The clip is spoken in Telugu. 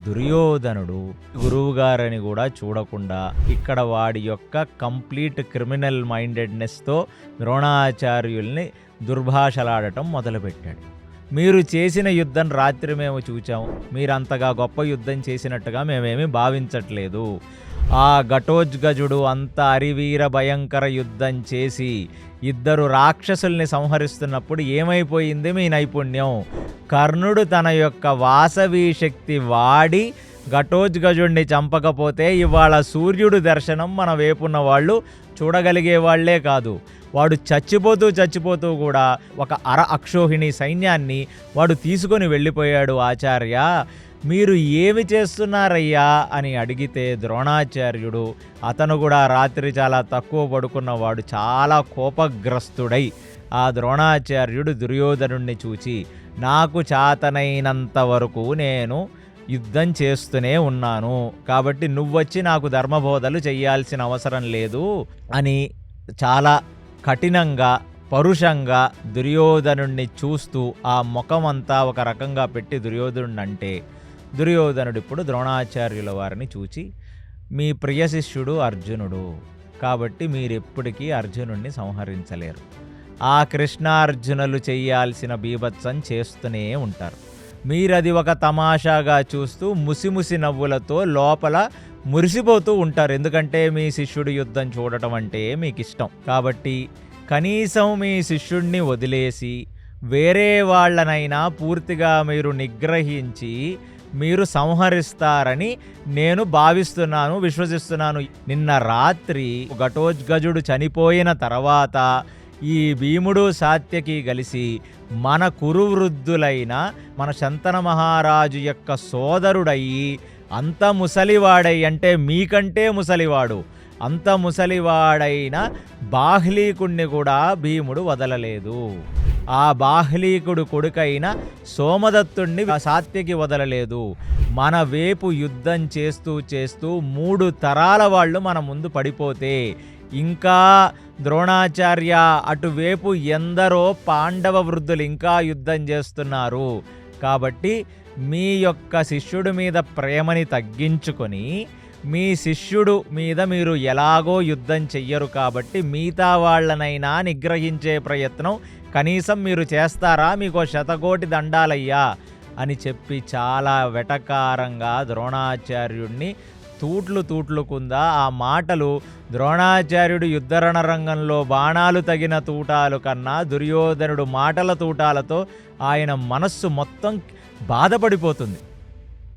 దుర్యోధనుడు గురువుగారని కూడా చూడకుండా ఇక్కడ వాడి యొక్క కంప్లీట్ క్రిమినల్ మైండెడ్నెస్తో ద్రోణాచార్యుల్ని దుర్భాషలాడటం మొదలుపెట్టాడు. మీరు చేసిన యుద్ధం రాత్రి మేము చూచాము, మీరంతగా గొప్ప యుద్ధం చేసినట్టుగా మేమేమీ భావించట్లేదు. ఆ ఘటోత్కచుడు అంత అరివీర భయంకర యుద్ధం చేసి ఇద్దరు రాక్షసుల్ని సంహరిస్తున్నప్పుడు ఏమైపోయింది మీ నైపుణ్యం? కర్ణుడు తన యొక్క వాసవి శక్తి వాడి ఘటోత్కచుడిని చంపకపోతే ఇవాళ సూర్యుడు దర్శనం మన వేపున్న వాళ్ళు చూడగలిగే వాళ్లే కాదు, వాడు చచ్చిపోతూ కూడా ఒక అక్షోహిణి సైన్యాన్ని వాడు తీసుకొని వెళ్ళిపోయాడు. ఆచార్య, మీరు ఏమి చేస్తున్నారయ్యా అని అడిగితే ద్రోణాచార్యుడు, అతను కూడా రాత్రి చాలా తక్కువ పడుకున్నవాడు, చాలా కోపగ్రస్తుడై ఆ ద్రోణాచార్యుడు దుర్యోధనుణ్ణి చూచి, నాకు చాతనైనంత వరకు నేను యుద్ధం చేస్తూనే ఉన్నాను, కాబట్టి నువ్వొచ్చి నాకు ధర్మబోధలు చెయ్యాల్సిన అవసరం లేదు అని చాలా కఠినంగా పరుషంగా దుర్యోధనుణ్ణి చూస్తూ ఆ ముఖమంతా ఒక రకంగా పెట్టి దుర్యోధనుడు అంటే, దుర్యోధనుడు ఇప్పుడు ద్రోణాచార్యుల వారిని చూచి, మీ ప్రియ శిష్యుడు అర్జునుడు, కాబట్టి మీరెప్పటికీ అర్జునుడిని సంహరించలేరు. ఆ కృష్ణార్జునులు చెయ్యాల్సిన బీభత్సం చేస్తూనే ఉంటారు. మీరది ఒక తమాషాగా చూస్తూ ముసిముసి నవ్వులతో లోపల మురిసిపోతూ ఉంటారు. ఎందుకంటే మీ శిష్యుడి యుద్ధం చూడటం అంటే మీకు ఇష్టం. కాబట్టి కనీసం మీ శిష్యుడిని వదిలేసి వేరే వాళ్ళనైనా పూర్తిగా మీరు నిగ్రహించి మీరు సంహరిస్తారని నేను భావిస్తున్నాను, విశ్వసిస్తున్నాను. నిన్న రాత్రి ఘటోత్కచుడు చనిపోయిన తర్వాత ఈ భీముడు సాత్యకి కలిసి మన కురువృద్ధులైన మన శంతన మహారాజు యొక్క సోదరుడయ్యి అంత ముసలివాడై, అంటే మీకంటే ముసలివాడు, అంత ముసలివాడైన బాహ్లీకుణ్ణి కూడా భీముడు వదలలేదు. ఆ బాహ్లీకుడు కొడుకైన సోమదత్తుణ్ణి సాత్యకి వదలలేదు. మన వేపు యుద్ధం చేస్తూ 3 తరాల వాళ్ళు మన ముందు పడిపోతే ఇంకా ద్రోణాచార్య అటువైపు ఎందరో పాండవ వృద్ధులు ఇంకా యుద్ధం చేస్తున్నారు. కాబట్టి మీ యొక్క శిష్యుడి మీద ప్రేమని తగ్గించుకొని మీ శిష్యుడు మీద మీరు ఎలాగో యుద్ధం చెయ్యరు, కాబట్టి మిగతా వాళ్ళనైనా నిగ్రహించే ప్రయత్నం కనీసం మీరు చేస్తారా? మీకు 100 దండాలయ్యా అని చెప్పి చాలా వెటకారంగా ద్రోణాచార్యుడిని తూట్లుకుందా. ఆ మాటలు ద్రోణాచార్యుడు యుద్ధరణ రంగంలో బాణాలు తగిన తూటాలు కన్నా దుర్యోధనుడు మాటల తూటాలతో ఆయన మనస్సు మొత్తం బాధపడిపోతుంది.